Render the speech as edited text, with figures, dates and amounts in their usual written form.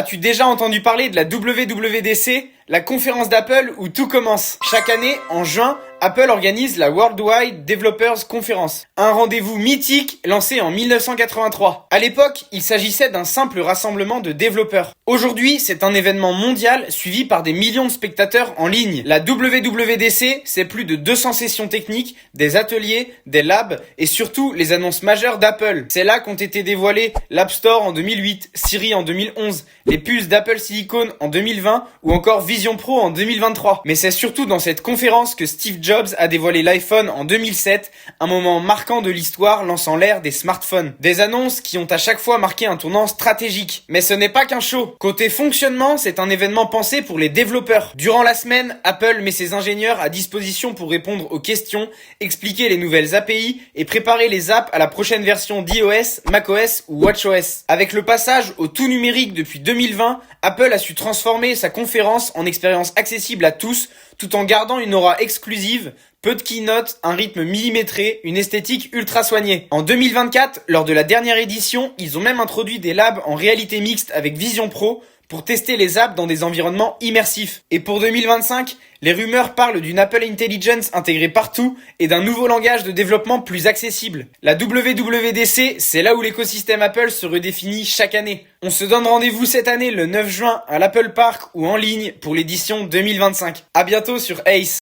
As-tu déjà entendu parler de la WWDC, la conférence d'Apple où tout commence? Chaque année, en juin, Apple organise la Worldwide Developers Conference, un rendez-vous mythique lancé en 1983. À l'époque, il s'agissait d'un simple rassemblement de développeurs. Aujourd'hui, c'est un événement mondial suivi par des millions de spectateurs en ligne. La WWDC, c'est plus de 200 sessions techniques, des ateliers, des labs et surtout les annonces majeures d'Apple. C'est là qu'ont été dévoilés l'App Store en 2008, Siri en 2011, les puces d'Apple Silicon en 2020 ou encore Vision Pro en 2023. Mais c'est surtout dans cette conférence que Steve Jobs a dévoilé l'iPhone en 2007, un moment marquant de l'histoire lançant l'ère des smartphones. Des annonces qui ont à chaque fois marqué un tournant stratégique. Mais ce n'est pas qu'un show. Côté fonctionnement, c'est un événement pensé pour les développeurs. Durant la semaine, Apple met ses ingénieurs à disposition pour répondre aux questions, expliquer les nouvelles API et préparer les apps à la prochaine version d'iOS, macOS ou watchOS. Avec le passage au tout numérique depuis 2020, Apple a su transformer sa conférence en expérience accessible à tous, tout en gardant une aura exclusive, peu de keynote, un rythme millimétré, une esthétique ultra soignée. En 2024, lors de la dernière édition, ils ont même introduit des labs en réalité mixte avec Vision Pro pour tester les apps dans des environnements immersifs. Et pour 2025, les rumeurs parlent d'une Apple Intelligence intégrée partout et d'un nouveau langage de développement plus accessible. La WWDC, c'est là où l'écosystème Apple se redéfinit chaque année. On se donne rendez-vous cette année le 9 juin à l'Apple Park ou en ligne pour l'édition 2025. À bientôt sur Ace.